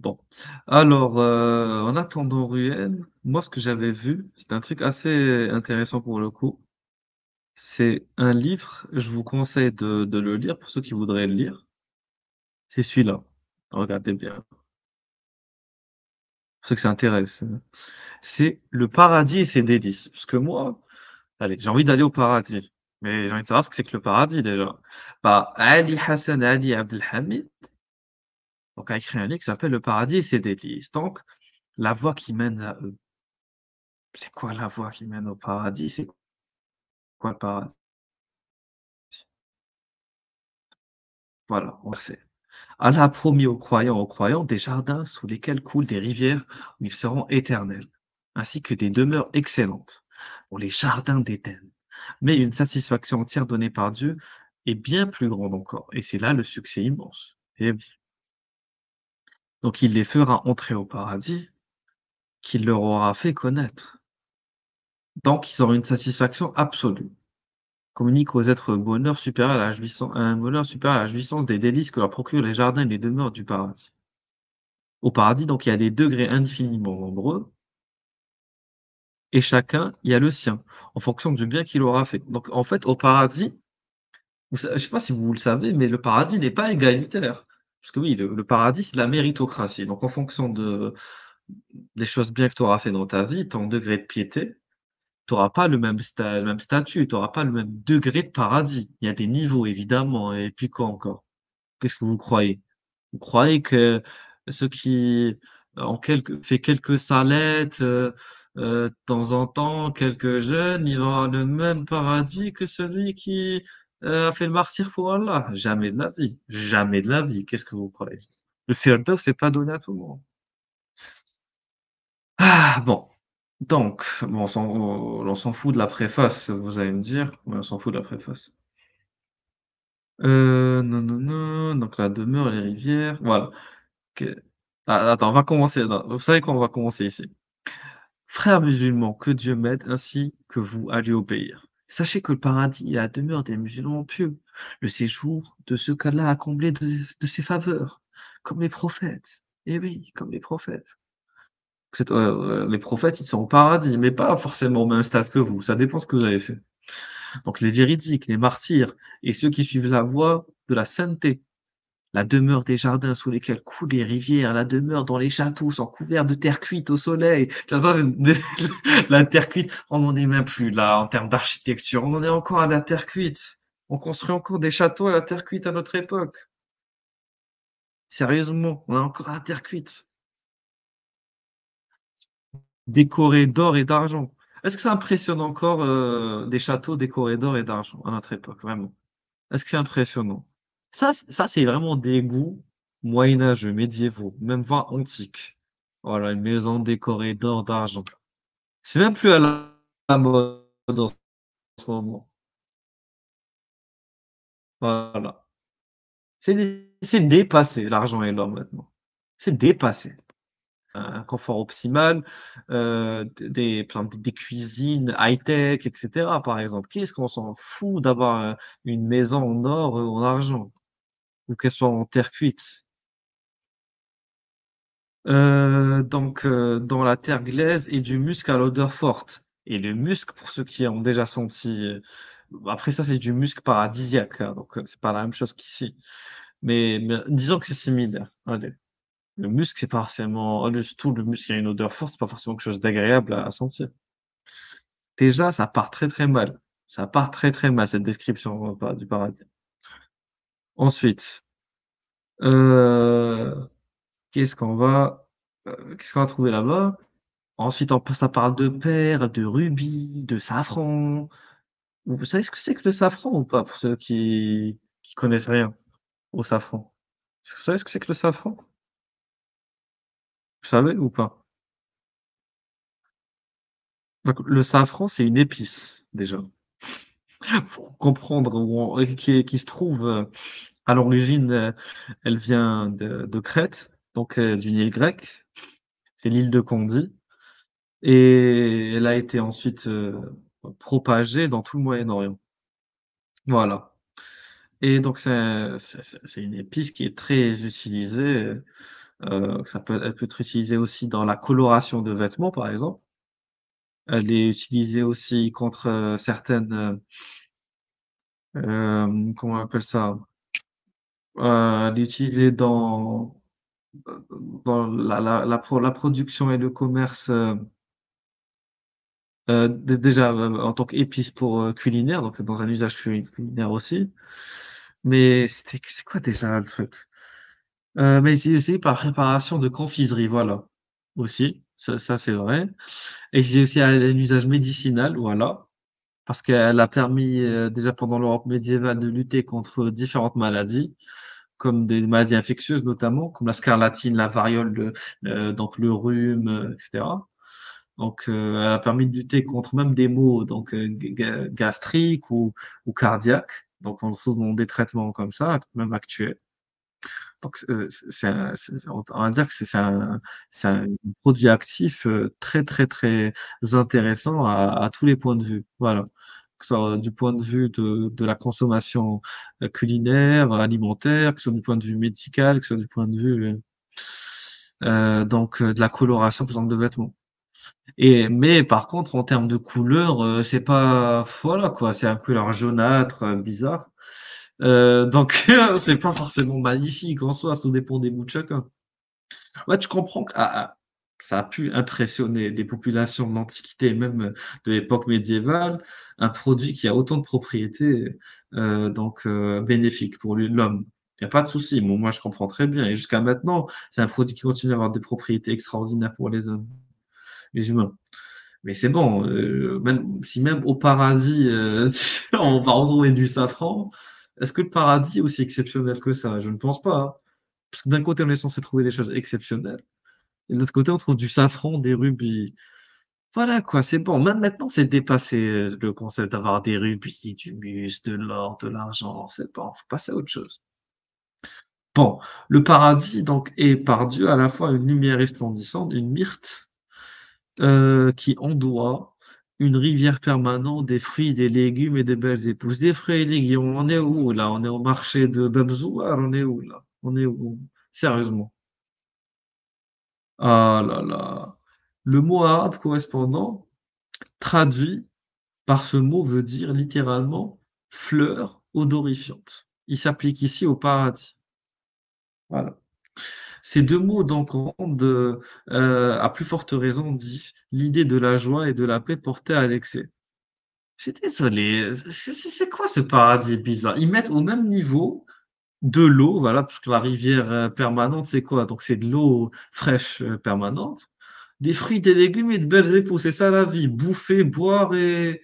Bon, alors, en attendant Ruelle, moi, ce que j'avais vu, c'était un truc assez intéressant pour le coup. C'est un livre, je vous conseille de le lire pour ceux qui voudraient le lire. C'est celui-là. Regardez bien, pour ceux que ça intéresse. C'est Le paradis et ses délices. Parce que moi, allez, j'ai envie d'aller au paradis. Mais j'ai envie de savoir ce que c'est que le paradis déjà. Bah, Ali Hassan Ali Abdelhamid, donc a écrit un livre qui s'appelle Le paradis et ses délices. Donc, la voie qui mène à eux. C'est quoi la voie qui mène au paradis? C'est quoi le paradis? Voilà, on le sait. Allah a promis aux croyants des jardins sous lesquels coulent des rivières où ils seront éternels, ainsi que des demeures excellentes, pour les jardins d'Éden. Mais une satisfaction entière donnée par Dieu est bien plus grande encore, et c'est là le succès immense. Et oui. Donc il les fera entrer au paradis qu'il leur aura fait connaître. Donc ils auront une satisfaction absolue. Communique aux êtres bonheur supérieur à la jouissance, un bonheur supérieur à la jouissance des délices que leur procurent les jardins et les demeures du paradis. Au paradis, donc, il y a des degrés infiniment nombreux et chacun y a le sien, en fonction du bien qu'il aura fait. Donc, en fait, au paradis, je sais pas si vous le savez, mais le paradis n'est pas égalitaire. Parce que oui, le paradis, c'est de la méritocratie. Donc, en fonction des choses bien que tu auras fait dans ta vie, ton degré de piété, tu auras pas le même statut, tu auras pas le même degré de paradis. Il y a des niveaux, évidemment. Et puis quoi encore? Qu'est-ce que vous croyez? Vous croyez que ceux qui ont quelques salettes, de temps en temps, quelques jeûnes, ils vont avoir le même paradis que celui qui, a fait le martyre pour Allah? Jamais de la vie, jamais de la vie. Qu'est-ce que vous croyez? Le firdaus, c'est pas donné à tout le monde. Ah bon, donc, bon, on s'en fout de la préface, vous allez me dire, mais on s'en fout de la préface. Non, non, non, donc la demeure, les rivières, voilà. OK. Ah, attends, on va commencer, non, vous savez quoi? On va commencer ici. Frères musulmans, que Dieu m'aide ainsi que vous à lui obéir. Sachez que le paradis est la demeure des musulmans pieux, le séjour de ceux qu'Allah a comblés de ses faveurs, comme les prophètes. Eh oui, comme les prophètes. Les prophètes, ils sont au paradis, mais pas forcément au même stade que vous, ça dépend ce que vous avez fait. Donc les véridiques, les martyrs et ceux qui suivent la voie de la sainteté. La demeure des jardins sous lesquels coulent les rivières, la demeure dont les châteaux sont couverts de terre cuite au soleil. Tu vois, ça, la terre cuite, on n'en est même plus là en termes d'architecture. On en est encore à la terre cuite. On construit encore des châteaux à la terre cuite à notre époque. Sérieusement, on est encore à la terre cuite, décorés d'or et d'argent. Est-ce que ça impressionne encore des châteaux décorés d'or et d'argent à notre époque, vraiment? Est-ce que c'est impressionnant? Ça, c'est vraiment des goûts moyenâgeux, médiévaux, même voire antiques. Voilà, une maison décorée d'or, d'argent. C'est même plus à la mode en ce moment. Voilà. C'est dépassé l'argent et l'or maintenant. C'est dépassé. Un confort optimal, des par exemple des cuisines high-tech et cetera, par exemple. Qu'est-ce qu'on s'en fout d'avoir, une maison en or ou en argent ou qu'elle soit en terre cuite? Donc, dans la terre glaise et du musc à l'odeur forte et le musc, pour ceux qui ont déjà senti, après ça, c'est du musc paradisiaque, hein, donc, c'est pas la même chose qu'ici. Mais disons que c'est similaire, allez. Le musc, c'est pas forcément surtout le musc qui a une odeur forte, c'est pas forcément quelque chose d'agréable à sentir. Déjà, ça part très, très mal. Ça part très, très mal cette description, du paradis. Ensuite, heu, qu'est-ce qu'on va trouver là-bas? Ensuite, ça parle de perles, de rubis, de safran. Vous savez ce que c'est que le safran ou pas? Pour ceux qui connaissent rien au safran. Est-ce que vous savez ce que c'est que le safran? Vous savez ou pas? Donc le safran, c'est une épice déjà. Pour comprendre où on qui se trouve, à l'origine, elle vient de Crète, donc d'une île grecque. C'est l'île de Candie et elle a été ensuite, propagée dans tout le Moyen-Orient. Voilà. Et donc c'est une épice qui est très utilisée, Elle peut être utilisée aussi dans la coloration de vêtements, par exemple. Elle est utilisée aussi contre, certaines, comment on appelle ça? Elle est utilisée dans la production et le commerce, déjà, en tant qu'épice pour, culinaire, donc dans un usage culinaire aussi. Mais c'est quoi déjà le truc? Mais c'est aussi par préparation de confiserie, voilà, aussi, ça c'est vrai. Et j'ai aussi un usage médicinal, voilà, parce qu'elle a permis, déjà pendant l'Europe médiévale de lutter contre différentes maladies, comme des maladies infectieuses notamment, comme la scarlatine, la variole, donc le rhume, et cetera. Donc, elle a permis de lutter contre même des maux donc, gastriques ou cardiaques. Donc on trouve dans des traitements comme ça, même actuels. Donc on va dire que c'est un produit actif, très, très, très intéressant à tous les points de vue. Voilà. Que ce soit du point de vue de la consommation, culinaire, alimentaire, que ce soit du point de vue médical, que ce soit du point de vue, donc de la coloration, par exemple, de vêtements. Mais par contre, en termes de couleur, c'est pas voilà quoi, c'est un couleur jaunâtre, bizarre. Donc c'est pas forcément magnifique en soi, ça dépend des goûts de chacun. Ouais, tu comprends que ça a pu impressionner des populations de l'Antiquité et même, de l'époque médiévale, un produit qui a autant de propriétés, donc bénéfiques pour l'homme. Il y a pas de souci. Bon, moi je comprends très bien et jusqu'à maintenant, c'est un produit qui continue à avoir des propriétés extraordinaires pour les hommes, les humains. Mais c'est bon, même si même au paradis, on va retrouver du safran, est-ce que le paradis est aussi exceptionnel que ça? Je ne pense pas, hein. Parce que d'un côté, on est censé trouver des choses exceptionnelles et de l'autre côté, on trouve du safran, des rubis. Voilà quoi, c'est bon. Même maintenant, c'est dépassé, le concept d'avoir des rubis, du mus, de l'or, de l'argent, c'est bon, faut passer à autre chose. Bon, le paradis donc est par Dieu à la fois une lumière resplendissante, une myrte, qui ondoie, une rivière permanente, des fruits, des légumes et de belles épouses. Des fruits et légumes, on est où là? On est au marché de Bebzouar, on est où là? On est où? Sérieusement. Ah là là. Le mot arabe correspondant, traduit par ce mot, veut dire littéralement fleur odorifiante. Il s'applique ici au paradis. Voilà. Ces 2 mots donc rendent, à plus forte raison dit, l'idée de la joie et de la paix portée à l'excès. Je suis désolé, c'est quoi ce paradis bizarre? Ils mettent au même niveau de l'eau, voilà, parce que la rivière, permanente, c'est quoi? Donc c'est de l'eau fraîche, permanente, des fruits, des légumes et de belles épouses, c'est ça la vie, bouffer, boire et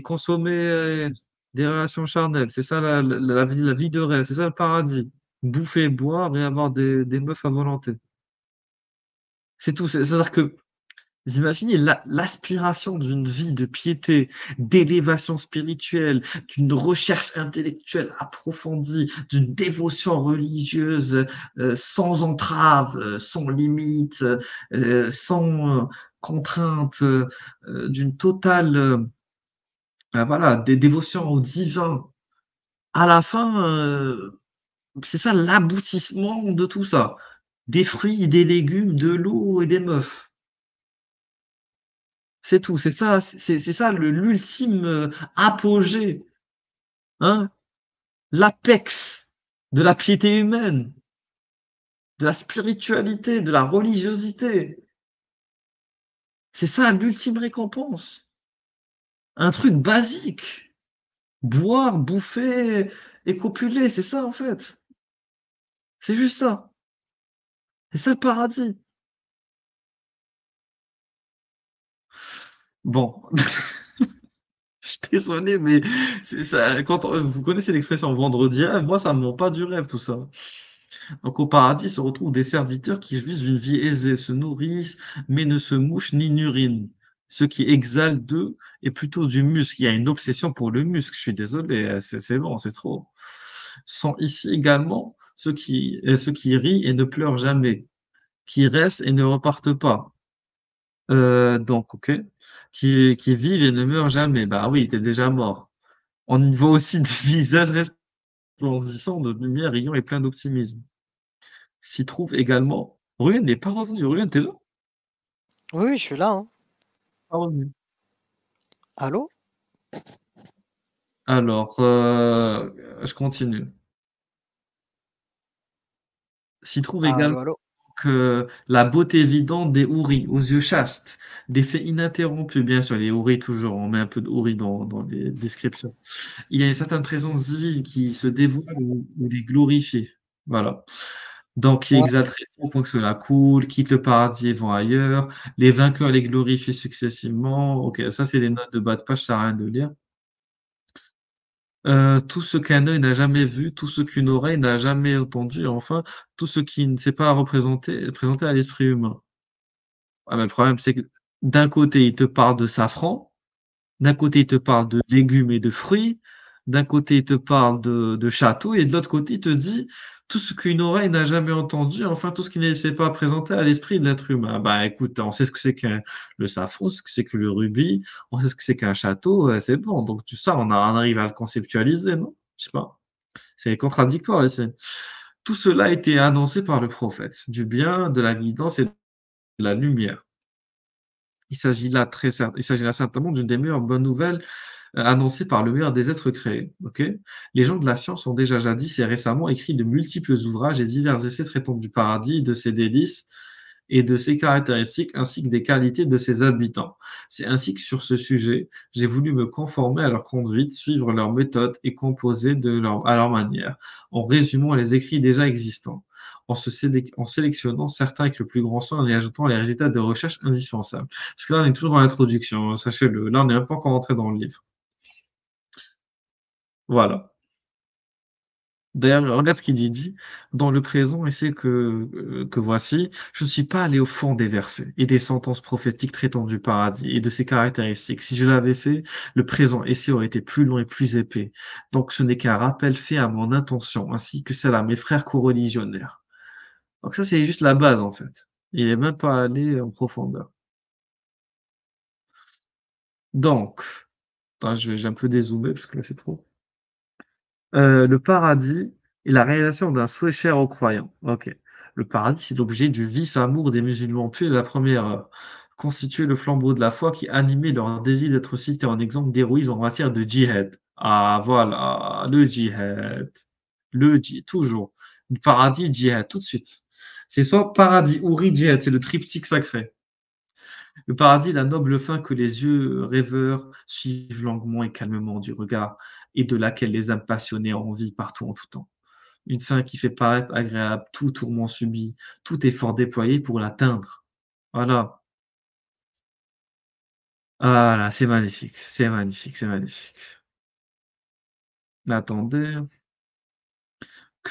consommer, des relations charnelles, c'est ça la vie de rêve, c'est ça le paradis. Bouffer, boire et avoir des meufs à volonté. C'est tout, c'est-à-dire que vous imaginez l'aspiration d'une vie de piété, d'élévation spirituelle, d'une recherche intellectuelle approfondie, d'une dévotion religieuse, sans entrave, sans limite, sans, contrainte, d'une totale, voilà, des dévotions au divin. À la fin, c'est ça l'aboutissement de tout ça. Des fruits, des légumes, de l'eau et des meufs. C'est tout, c'est ça le l'ultime, apogée, hein, l'apex de la piété humaine, de la spiritualité, de la religiosité. C'est ça l'ultime récompense. Un truc basique. Boire, bouffer et copuler, c'est ça en fait. C'est juste ça. C'est ça le paradis. Bon, je suis désolé, mais c'est ça quand vous connaissez l'expression vendredi rêve, moi ça me vend pas du rêve tout ça. Donc au paradis se retrouvent des serviteurs qui jouissent d'une vie aisée, se nourrissent, mais ne se mouchent ni n'urinent. Ce qui exalte d'eux est plutôt du muscle. Il y a une obsession pour le muscle. Je suis désolé, c'est bon, c'est trop. Sont ici également ceux qui rient et ne pleurent jamais, qui restent et ne repartent pas. Donc, ok, qui vivent et ne meurent jamais. Bah oui, t'es déjà mort. On y voit aussi des visages resplendissants de lumière, riants et pleins d'optimisme. S'y trouve également Ruyen n'est pas revenu. Ruyen, t'es là? Oui, oui, je suis là, hein. Pas revenu. Allô? Alors, je continue. S'y trouve également Allô, allô? que la beauté évidente des houris, aux yeux chastes, des faits ininterrompus, bien sûr, les houris toujours, on met un peu de houris dans les descriptions. Il y a une certaine présence divine qui se dévoile ou les glorifie. Voilà. Donc, qui Ouais, exalterait au point que cela coule, quitte le paradis et vont ailleurs. Les vainqueurs les glorifient successivement. Ok, ça, c'est les notes de bas de page, ça sert à rien de lire. Tout ce qu'un œil n'a jamais vu, tout ce qu'une oreille n'a jamais entendu, et enfin, tout ce qui ne s'est pas présenté à l'esprit humain. Ah, mais le problème, c'est que d'un côté, il te parle de safran, d'un côté, il te parle de légumes et de fruits, d'un côté, il te parle de châteaux, et de l'autre côté, il te dit tout ce qu'une oreille n'a jamais entendu, enfin, tout ce qui ne s'est pas présenté à l'esprit de l'être humain. Bah, écoute, on sait ce que c'est qu'un le safran, ce que c'est que le rubis, on sait ce que c'est qu'un château, c'est bon. Donc, tout ça, on arrive à le conceptualiser, non? Je sais pas. C'est contradictoire ici. Tout cela a été annoncé par le prophète, du bien, de la guidance et de la lumière. Il s'agit là certainement d'une des meilleures bonnes nouvelles annoncées par le meilleur des êtres créés. Ok. Les gens de la science ont déjà jadis et récemment écrit de multiples ouvrages et divers essais traitant du paradis, de ses délices et de ses caractéristiques, ainsi que des qualités de ses habitants. C'est ainsi que sur ce sujet, j'ai voulu me conformer à leur conduite, suivre leur méthode et composer à leur manière, en résumant les écrits déjà existants, en sélectionnant certains avec le plus grand soin et ajoutant les résultats de recherche indispensables. Parce que là, on est toujours dans l'introduction, hein, sachez-le. Là, on n'est même pas encore entré dans le livre. Voilà. D'ailleurs, regarde ce qu'il dit. Dans le présent essai que voici, je ne suis pas allé au fond des versets et des sentences prophétiques traitant du paradis et de ses caractéristiques. Si je l'avais fait, le présent essai aurait été plus long et plus épais. Donc, ce n'est qu'un rappel fait à mon intention, ainsi que celle à mes frères coreligionnaires. Donc ça, c'est juste la base, en fait. Il est même pas allé en profondeur. Donc, attends, j'ai un peu dézoomé parce que là, c'est trop. Le paradis est la réalisation d'un souhait cher aux croyants. OK. Le paradis, c'est l'objet du vif amour des musulmans pieux de la première heure, constituait le flambeau de la foi qui animait leur désir d'être cité en exemple d'héroïsme en matière de djihad. Ah voilà, le djihad. Toujours. Le paradis, djihad, tout de suite. C'est soit paradis, ouri, djihad, c'est le triptyque sacré. Le paradis, la noble fin que les yeux rêveurs suivent longuement et calmement du regard et de laquelle les âmes passionnées ont envie partout en tout temps. Une fin qui fait paraître agréable tout tourment subi, tout effort déployé pour l'atteindre. Voilà. Voilà, c'est magnifique, c'est magnifique, c'est magnifique. Attendez.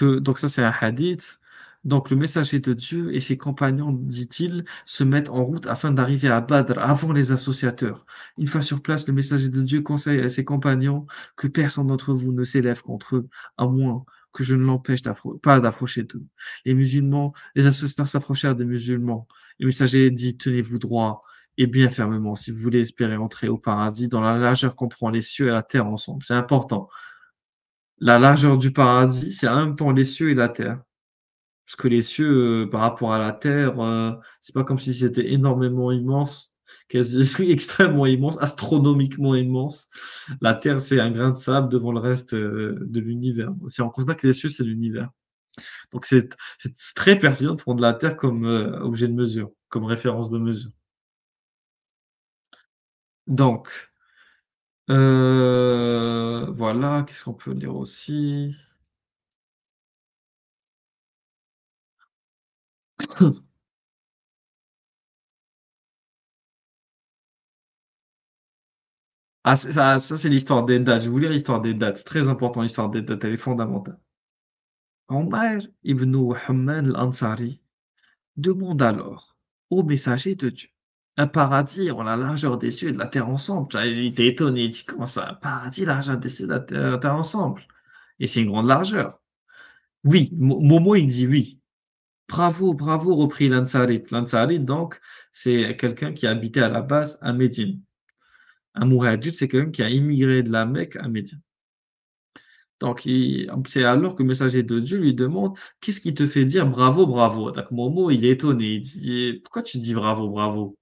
Donc ça, c'est un hadith. Donc le messager de Dieu et ses compagnons, dit-il, se mettent en route afin d'arriver à Badr avant les associateurs. Une fois sur place, le messager de Dieu conseille à ses compagnons que personne d'entre vous ne s'élève contre eux, à moins que je ne l'empêche pas d'approcher d'eux. Les associateurs s'approchèrent des musulmans. Le messager dit, tenez-vous droit et bien fermement si vous voulez espérer entrer au paradis dans la largeur comprend les cieux et la terre ensemble. C'est important. La largeur du paradis, c'est en même temps les cieux et la terre. Parce que les cieux, par rapport à la terre, c'est pas comme si c'était énormément immense, quasi extrêmement immense, astronomiquement immense. La terre, c'est un grain de sable devant le reste, de l'univers. Si on considère que les cieux, c'est l'univers. Donc c'est très pertinent de prendre la terre comme, objet de mesure, comme référence de mesure. Donc, voilà, qu'est-ce qu'on peut dire aussi? Ah, ça, c'est l'histoire des dates. Je voulais l'histoire des dates. C'est très important, l'histoire des dates. Elle est fondamentale. Omar ibn Hamman al-Ansari demande alors au messager de Dieu un paradis en la largeur des cieux et de la terre ensemble. Tu vois, il était étonné. Il dit comment ça, un paradis, la largeur des cieux et de la terre ensemble? Et c'est une grande largeur. Oui, Momo, il dit oui. Bravo, bravo, reprit l'Ansari. L'Ansari, donc, c'est quelqu'un qui habitait à la base à Médine. Un Muhajir, c'est quelqu'un qui a immigré de la Mecque à Médine. Donc c'est alors que le messager de Dieu lui demande: «Qu'est-ce qui te fait dire bravo, bravo?» Donc Momo, il est étonné, il dit: «Pourquoi tu dis bravo, bravo?»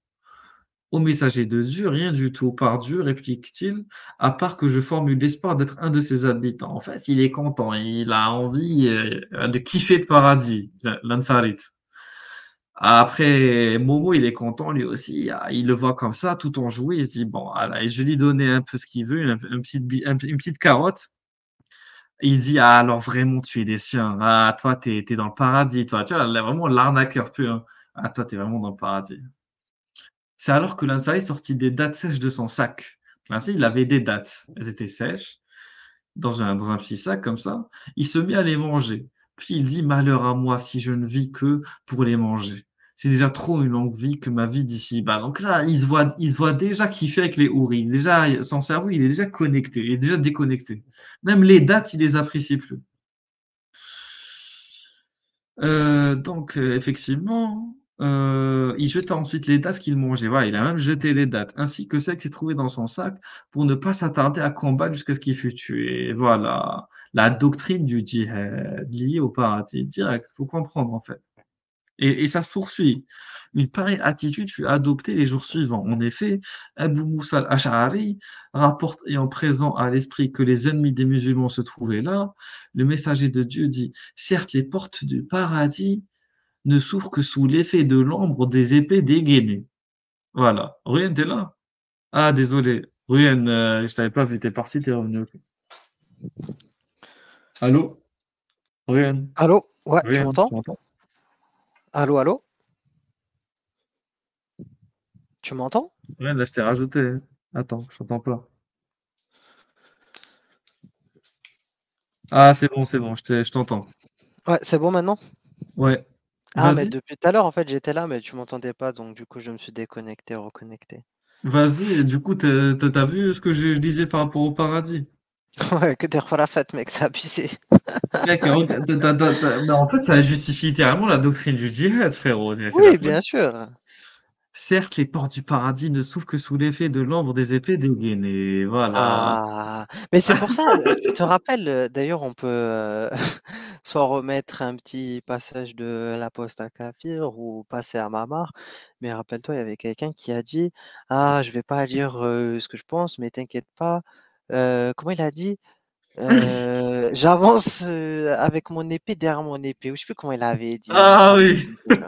Au messager de Dieu, rien du tout. Par Dieu, réplique-t-il, à part que je formule l'espoir d'être un de ses habitants. En fait, il est content, il a envie de kiffer le paradis, l'Ansarit. Après, Momo, il est content lui aussi. Il le voit comme ça, tout enjoué. Il se dit, bon, voilà, et je vais lui donner un peu ce qu'il veut, une petite carotte. Et il dit, ah, alors vraiment, tu es des siens. Ah, toi, t'es dans le paradis, toi. Tu vois, là, vraiment l'arnaqueur pur, hein. Ah, toi, t'es vraiment dans le paradis. C'est alors que l'Ansari sortit des dattes sèches de son sac. Ainsi, il avait des dattes. Elles étaient sèches, dans un petit sac comme ça. Il se mit à les manger. Puis il dit: «Malheur à moi si je ne vis que pour les manger. C'est déjà trop une longue vie que ma vie d'ici-bas». Donc là, il se voit déjà kiffer avec les houris. Déjà, son cerveau, il est déjà connecté, il est déjà déconnecté. Même les dates, il les apprécie plus. Effectivement, il jeta ensuite les dattes qu'il mangeait. Voilà, il a même jeté les dattes, ainsi que celles qui se trouvaient dans son sac, pour ne pas s'attarder à combattre jusqu'à ce qu'il fût tué. Voilà, la doctrine du djihad liée au paradis direct, faut comprendre en fait. Et ça se poursuit. Une pareille attitude fut adoptée les jours suivants. En effet, Abu Moussa al-Ash'ari rapporte, ayant présent à l'esprit que les ennemis des musulmans se trouvaient là, le messager de Dieu dit: «Certes, les portes du paradis ne s'ouvrent que sous l'effet de l'ombre des épées dégainées». Voilà. Ruyen, tu là? Ah désolé. Ruyen, je t'avais pas vu, tu parti, t'es revenu. OK. Allô? Ruyen? Allô? Ouais, tu Ruyen, m'entends? tu m'entends? Allô, allô? Tu m'entends? Ruyen, là, je t'ai rajouté. Attends, je t'entends pas. Ah, c'est bon, je t'entends. Ouais, c'est bon maintenant? Ouais, Ah, mais vas-y, depuis tout à l'heure, en fait, j'étais là, mais tu m'entendais pas, donc du coup, je me suis déconnecté, reconnecté. vas-y. Du coup, t'as vu ce que je disais par rapport au paradis? Ouais, que des fête, mec, c'est abusé. Mec, mais en fait, ça justifie littéralement la doctrine du djihad, frérot. C'est la Oui, folie. bien sûr. Certes, les portes du paradis ne s'ouvrent que sous l'effet de l'ombre des épées dégainées. Voilà. Ah, mais c'est pour ça, tu te rappelles, d'ailleurs, on peut soit remettre un petit passage de la Poste à Kafir ou passer à Mamar, mais rappelle-toi, il y avait quelqu'un qui a dit: «Ah, je vais pas dire, ce que je pense, mais t'inquiète pas», comment il a dit? «J'avance, avec mon épée derrière mon épée», ou je sais plus comment il avait dit, j'ai Ah plus oui. déjà.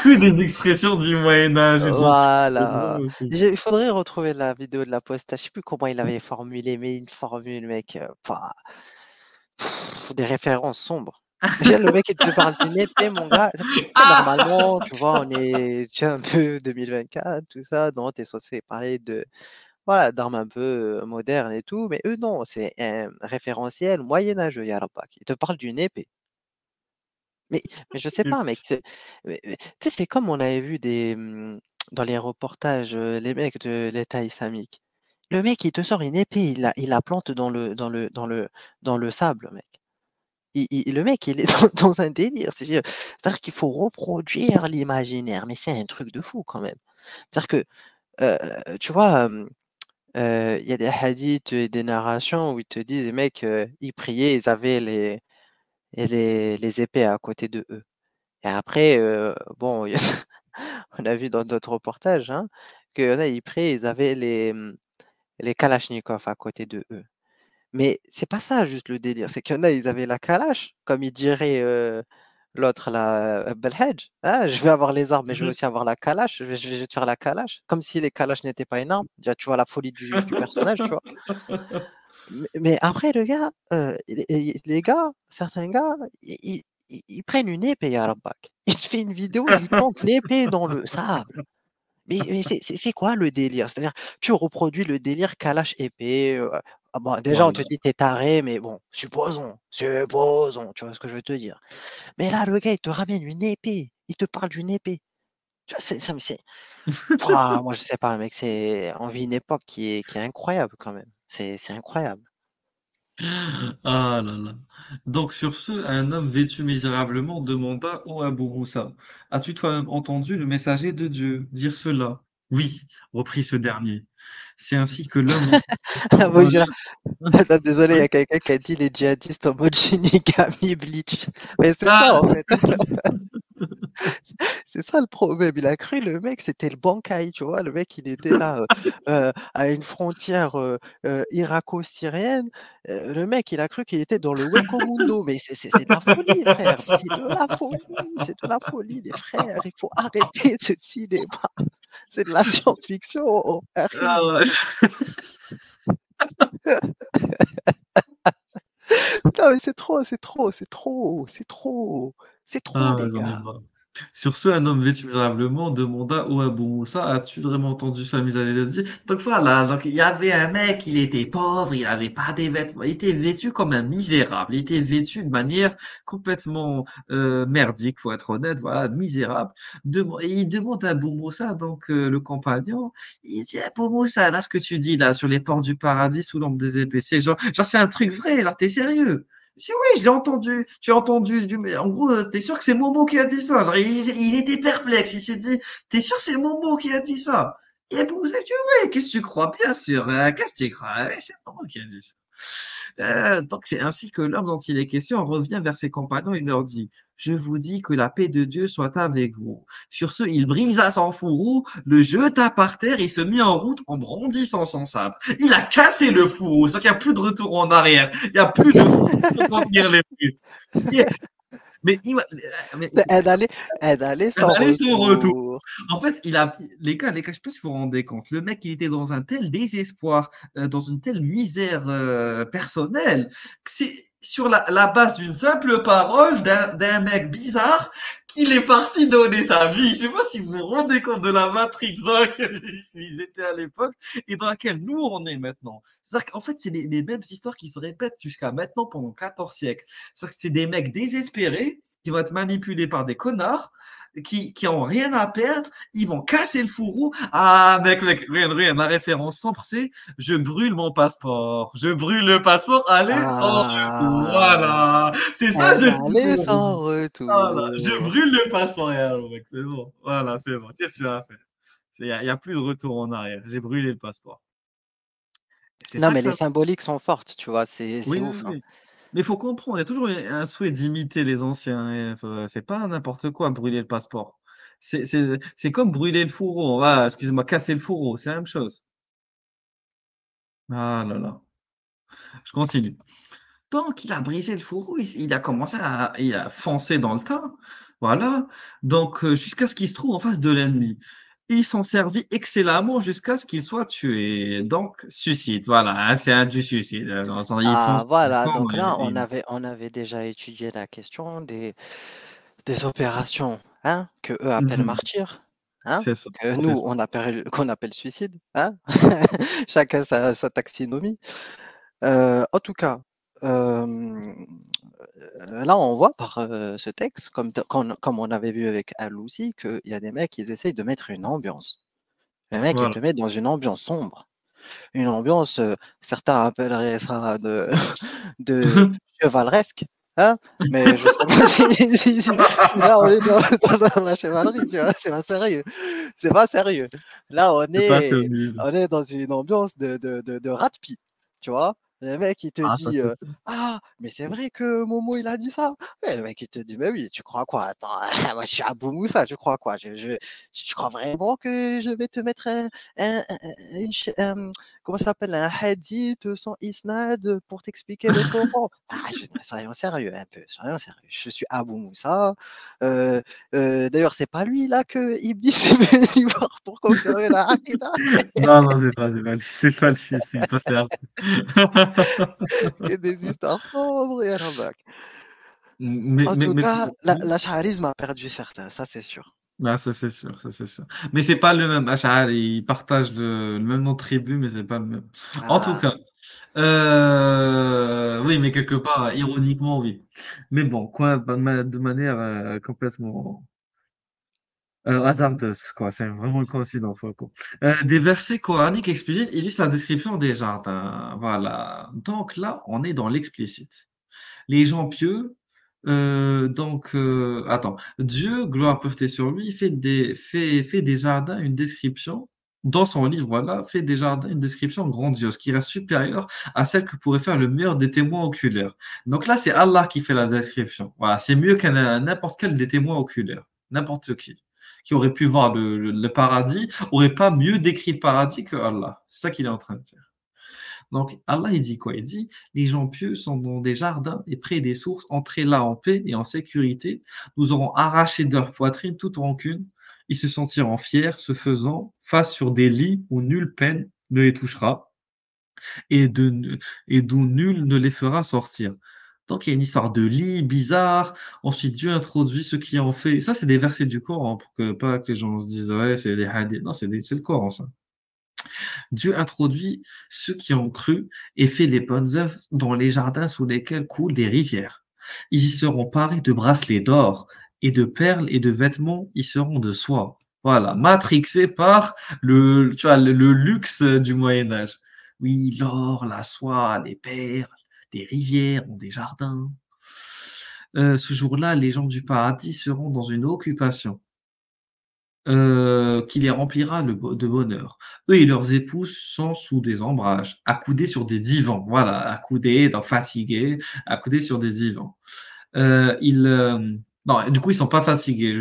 Que des expressions du Moyen Âge et de l'Antiquité, c'est Voilà. drôle aussi. Il faudrait retrouver la vidéo de la Posta. Je sais plus comment il avait formulé, mais une formule, mec, pouah, des références sombres. Déjà, le mec, il te parle d'une épée, mon gars. Tu sais, normalement, tu vois, on est, tu sais, un peu 2024, tout ça. Non, tu es censé parler de, voilà, d'armes un peu modernes et tout. Mais eux, non, c'est un référentiel moyenâgeux, Yarabak. Ils te parlent d'une épée. Mais mais je sais pas mec, tu sais, c'est comme on avait vu dans les reportages, les mecs de l'État islamique. Le mec, il te sort une épée, il la plante dans le sable, mec. Le mec, il est dans un délire. C'est-à-dire qu'il faut reproduire l'imaginaire, mais c'est un truc de fou quand même. C'est-à-dire que, tu vois, il y a des hadiths et des narrations où ils te disent: les mecs, ils priaient, ils avaient les épées à côté de eux. Et après, bon, on a vu dans d'autres reportages, hein, qu'il y en a, ils avaient les kalachnikovs à côté de eux. Mais c'est pas ça juste le délire, c'est qu'il y en a, ils avaient la kalash, comme il dirait, l'autre là, Belhadj: «Ah, je vais avoir les armes, mais je vais Mmh. aussi avoir la kalash, je vais te faire la kalash». Comme si les kalash n'étaient pas une arme. Déjà, tu vois la folie du personnage, tu vois? Mais après le gars, les gars, certains gars, ils prennent une épée à la Rabbak. Il te fait une vidéo, il plante l'épée dans le sable. Mais c'est quoi le délire? C'est-à-dire, tu reproduis le délire Kalash épée, ah bon, déjà on te Voilà. dit: «Tu es taré», mais bon, supposons, tu vois ce que je veux te dire? Mais là, le gars, il te ramène une épée, il te parle d'une épée. Tu vois, c'est pouah, moi je sais pas mec, on vit une époque qui est incroyable quand même. C'est incroyable. Ah là là. Donc sur ce, un homme vêtu misérablement demanda au Abou Moussa: «As-tu toi-même entendu le messager de Dieu dire cela?» Oui, reprit ce dernier. C'est ainsi que l'homme dont Ah oui, revient. attends, désolé, il y Oui. a quelqu'un qui a dit les djihadistes en mode Shinigami Bleach. Mais c'est ça Ah! en fait. C'est ça le problème. Il a cru le mec, c'était le Bankai, tu vois? Le mec, il était là, à une frontière, irako-syrienne. Le mec, il a cru qu'il était dans le Wekomundo. Mais c'est de la folie, frère, mais c'est de la folie, c'est de la folie, les frères. Il faut arrêter ce cinéma. C'est de la science-fiction, Ah Harry. ouais. Non, mais c'est trop, c'est trop, c'est trop, c'est trop, c'est trop, Ah ouais, les j'en ai gars. marre. Sur ce, un homme vêtu misérablement demanda au Abou Moussa: «As-tu vraiment entendu ça, mes amis?» Donc voilà, donc il y avait un mec, il était pauvre, il avait pas des vêtements, il était vêtu comme un misérable, il était vêtu de manière complètement, merdique, faut être honnête, voilà, misérable. Et il demande à Abou Moussa, donc le compagnon, il dit: «Abou Moussa, là, ce que tu dis là, sur les portes du paradis sous l'ombre des épées, c'est genre c'est un truc vrai, genre tu sérieux?» Si oui, je l'ai entendu. Tu as entendu mais en gros, t'es sûr que c'est Momo qui a dit ça? Genre, il était perplexe. Il s'est dit, t'es sûr que c'est Momo qui a dit ça? Et pour vous dit, oui, qu'est-ce que tu crois? Bien sûr. Qu'est-ce que tu crois? Ouais, c'est Momo qui a dit ça. Donc c'est ainsi que l'homme dont il est question revient vers ses compagnons et leur dit: «Je vous dis que la paix de Dieu soit avec vous». Sur ce, il brisa son fourreau, le jeta par terre et se mit en route en brandissant son sabre. Il a cassé le fourreau, c'est-à-dire qu'il n'y a plus de retour en arrière. Il n'y a plus de fourreau pour contenir les flux. Mais, mais C'est un aller un sans aller sans retour. retour. En fait, les gars, je sais pas si vous vous rendez compte, le mec, il était dans un tel désespoir, dans une telle misère personnelle, que c'est sur la base d'une simple parole d'un mec bizarre qu'il est parti donner sa vie. Je sais pas si vous vous rendez compte de la matrix dans laquelle ils étaient à l'époque et dans laquelle nous on est maintenant. C'est-à-dire qu'en fait, c'est les mêmes histoires qui se répètent jusqu'à maintenant pendant 14 siècles. C'est-à-dire que c'est des mecs désespérés qui vont être manipulés par des connards qui ont rien à perdre, ils vont casser le fourreau. Ah, mec, regarde, la référence sombre, c'est je brûle mon passeport. Je brûle le passeport, allez, sans retour. Ah, Voilà. C'est ça, un je suis aller pour vous. sans Voilà. Je retour. brûle le passeport, regarde, mec, c'est bon. Voilà, c'est bon. Qu'est-ce que tu vas faire? Il y a plus de retour en arrière. J'ai brûlé le passeport. Et c'est Non, ça que mais les ça. symboliques sont fortes, tu vois? C'est Oui, oui, ouf, hein. oui. Mais il faut comprendre, il y a toujours un souhait d'imiter les anciens. C'est pas n'importe quoi, brûler le passeport. C'est comme brûler le fourreau. Ah, excusez-moi, casser le fourreau, c'est la même chose. Ah là là, je continue. Tant qu'il a brisé le fourreau, il a commencé il a foncé dans le tas. Voilà. Donc, jusqu'à ce qu'il se trouve en face de l'ennemi. Il s'en servit excellemment jusqu'à ce qu'il soit tué. Donc, suicide. Voilà, hein, c'est un du suicide. Il fonce Ah dans le voilà, camp donc et là, on il. avait on avait déjà étudié la question des opérations, hein, qu'eux appellent Mhm. martyrs, hein, C'est ça, que c'est nous ça. qu'on appelle suicide, hein. Chacun sa taxinomie. En tout cas, hem, là, on voit par, ce texte, comme on avait vu avec Al-Loussi, qu'il y a des mecs, ils essayent de mettre une ambiance. Les mecs, ils Voilà. te mettent dans une ambiance sombre, une ambiance, certains appelleraient ça de chevaleresque, hein, mais je sais pas si là, on est dans la chevalerie, tu vois? C'est pas sérieux, c'est pas sérieux. Là, C'est pas celui. on est dans une ambiance de rat de pie, tu vois? Le mec, il te Ah ça dit, c'est sûr. «Ah, mais c'est vrai que Momo, il a dit ça?» Ouais, le mec, il te dit: «Mais oui, tu crois quoi? Attends, moi, je suis Abou Moussa, tu crois quoi? Tu crois vraiment que je vais te mettre une comment ça s'appelle? Un hadith sans isnad pour t'expliquer le Coran?» Soyons sérieux un peu, soyons sérieux. Je suis Abou Moussa, heu d'ailleurs, c'est pas lui là que Iblis est venu voir pour confirmer la Aqidah? Non, non, c'est pas lui, c'est pas lui, c'est pas certain. Que des histoires sombres et Rabbak. Mais En mais tout mais cas, oui. l'ash'arisme a perdu certains, ça c'est sûr. Ah ça c'est sûr, ça c'est sûr. Mais c'est pas le même Ash'ari, ils partagent le même nom de tribu, mais c'est pas le même. En tout Ah, cas, oui, mais quelque part, ironiquement, oui. Mais bon, quoi, de manière, complètement, hasardeuse, quoi. C'est vraiment une coïncidence, pour le coup. Des versets coraniques explicites illustrent la description des jardins. Voilà. Donc là, on est dans l'explicite. Les gens pieux, donc, attends. Dieu, gloire, pureté sur lui, fait des jardins une description dans son livre, voilà, fait des jardins une description grandiose qui reste supérieure à celle que pourrait faire le meilleur des témoins oculaires. Donc là, c'est Allah qui fait la description. Voilà, c'est mieux qu'un n'importe quel des témoins oculaires, n'importe qui aurait pu voir le paradis, aurait pas mieux décrit le paradis que Allah. C'est ça qu'il est en train de dire. Donc Allah, il dit quoi? Il dit, les gens pieux sont dans des jardins et près des sources, entrez là en paix et en sécurité. Nous aurons arraché de leur poitrine toute rancune. Ils se sentiront fiers, se faisant face sur des lits où nulle peine ne les touchera et, et d'où nul ne les fera sortir. Donc il y a une histoire de lit bizarre. Ensuite, Dieu introduit ce qui en fait. Ça, c'est des versets du Coran pour que pas que les gens se disent ouais, c'est des hadiths. Non, c'est le Coran, ça. Dieu introduit ceux qui ont cru et fait les bonnes œuvres dans les jardins sous lesquels coulent des rivières. Ils y seront parés de bracelets d'or et de perles et de vêtements y seront de soie. Voilà, matrixé par tu vois, le luxe du Moyen Âge. Oui, l'or, la soie, les perles, des rivières ont des jardins. Ce jour-là, les gens du paradis seront dans une occupation qui les remplira de bonheur. Eux et leurs épouses sont sous des ombrages, accoudés sur des divans. Voilà, accoudés, donc fatigués, accoudés sur des divans. Non, du coup, ils sont pas fatigués.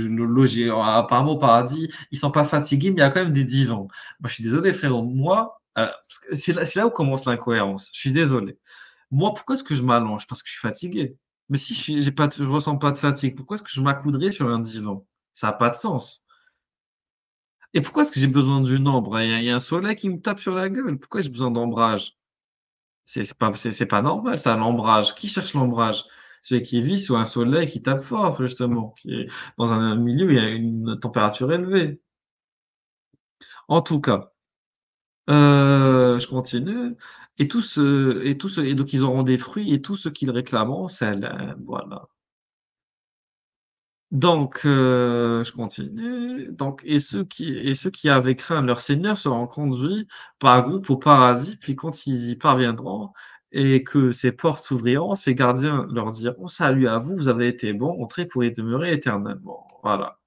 Apparemment, au paradis, ils sont pas fatigués, mais il y a quand même des divans. Moi, je suis désolé, frérot. Moi, parce que c'est là où commence l'incohérence. Je suis désolé. Moi, pourquoi est-ce que je m'allonge? Parce que je suis fatigué. Mais si j'ai pas, je ressens pas de fatigue, pourquoi est-ce que je m'accouderais sur un divan? Ça a pas de sens. Et pourquoi est-ce que j'ai besoin d'une ombre? Il y a un soleil qui me tape sur la gueule. Pourquoi j'ai besoin d'ombrage? C'est pas normal ça, l'ombrage. Qui cherche l'ombrage? Celui qui vit sous un soleil qui tape fort, justement, qui est dans un milieu où il y a une température élevée. En tout cas, je continue. Et donc ils auront des fruits et tout ce qu'ils réclameront, c'est voilà. Donc, je continue. Donc, et ceux qui avaient craint leur Seigneur seront conduits par groupe au paradis, puis quand ils y parviendront et que ces portes s'ouvriront, ces gardiens leur diront: «Salut à vous, vous avez été bons, entrez pour y demeurer éternellement». Voilà.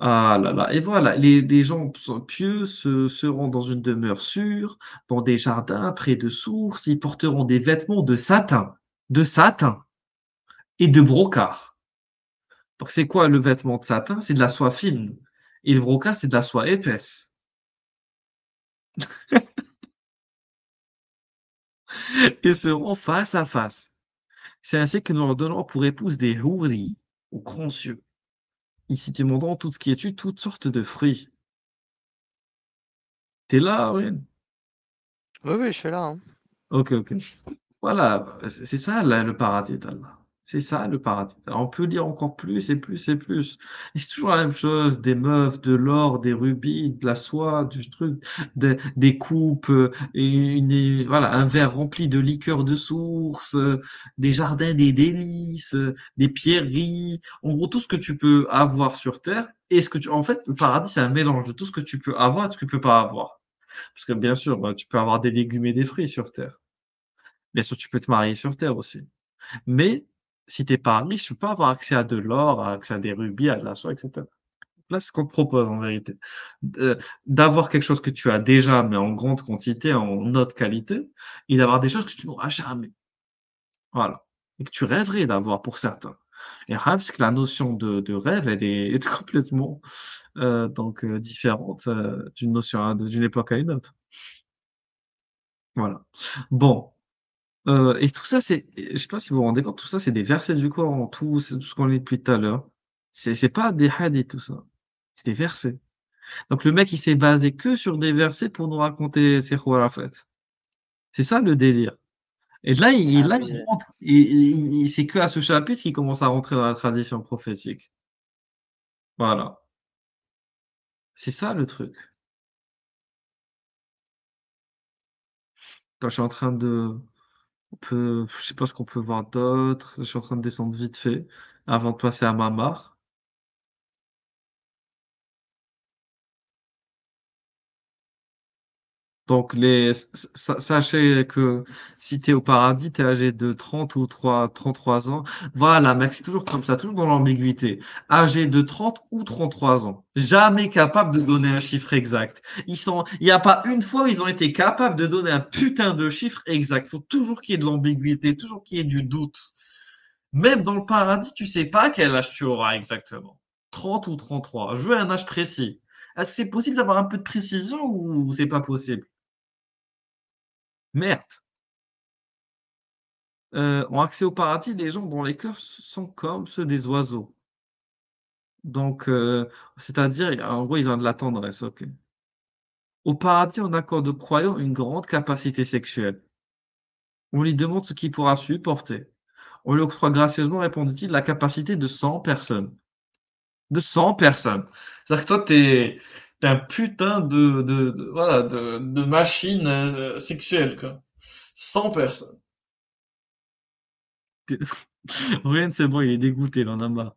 Ah là là, et voilà, les gens pieux seront dans une demeure sûre, dans des jardins près de sources, ils porteront des vêtements de satin et de brocart. Donc c'est quoi le vêtement de satin? C'est de la soie fine et le brocart, c'est de la soie épaisse et seront face à face. C'est ainsi que nous leur donnerons pour épouse des houris aux grands yeux. Ils s'y demanderont tout ce qui est tu toutes sortes de fruits. Tu es là, Aurélien? Oui, oui, je suis là, hein. OK, OK. Voilà, c'est ça là le paradis d'Allah. C'est ça le paradis. On peut dire encore plus et plus et plus. Et c'est toujours la même chose, des meufs, de l'or, des rubis, de la soie, du truc, des coupes, voilà, un verre rempli de liqueur de source, des jardins, des délices, des pierreries. En gros, tout ce que tu peux avoir sur terre et ce que en fait, le paradis, c'est un mélange de tout ce que tu peux avoir et ce que tu peux pas avoir. Parce que bien sûr, tu peux avoir des légumes et des fruits sur terre. Bien sûr, tu peux te marier sur terre aussi. Mais si tu es pas riche, tu peux pas avoir accès à de l'or, accès à des rubis, à de la soie, et cetera. Là, c'est ce qu'on te propose en vérité. D'avoir quelque chose que tu as déjà, mais en grande quantité, en haute qualité, et d'avoir des choses que tu n'auras jamais. Voilà. Et que tu rêverais d'avoir pour certains. Et après, parce que la notion de rêve, elle est est complètement, différente, d'une notion d'une époque à une autre. Voilà. Bon. Et tout ça, je sais pas si vous vous rendez compte, tout ça, c'est des versets du Coran, tout ce qu'on lit depuis tout à l'heure. C'est pas des hadiths, tout ça. C'est des versets. Donc le mec, il s'est basé que sur des versets pour nous raconter ses khurafat. C'est ça le délire. Et C'est là, il abusé. rentre, c'est que à ce chapitre qu'il commence à rentrer dans la tradition prophétique. Voilà. C'est ça le truc. Quand je suis en train de je sais pas ce qu'on peut voir d'autre. Je suis en train de descendre vite fait avant de passer à Mamar. Donc sachez que si tu es au paradis, tu es âgé de 30 ou 33 ans. Voilà, mec, c'est toujours comme ça, toujours dans l'ambiguïté. Âgé de 30 ou 33 ans. Jamais capable de donner un chiffre exact. Il y a pas une fois où ils ont été capables de donner un putain de chiffre exact. Faut toujours qu'il y ait de l'ambiguïté, toujours qu'il y ait du doute. Même dans le paradis, tu sais pas quel âge tu auras exactement. 30 ou 33. Je veux un âge précis. Est-ce que c'est possible d'avoir un peu de précision ou c'est pas possible? Merde. Ont accès au paradis des gens dont les cœurs sont comme ceux des oiseaux. Donc, c'est-à-dire, en gros, ils ont de la tendresse, OK. Au paradis, on accorde aux croyants une grande capacité sexuelle. On lui demande ce qu'il pourra supporter. On lui octroie gracieusement, répondit-il, la capacité de 100 personnes. De 100 personnes. C'est-à-dire que toi, tu es un putain de voilà, de machine, sexuelle, quoi. 100 personnes. Tu Ryan, c'est bon, il est dégoûté, il en a marre.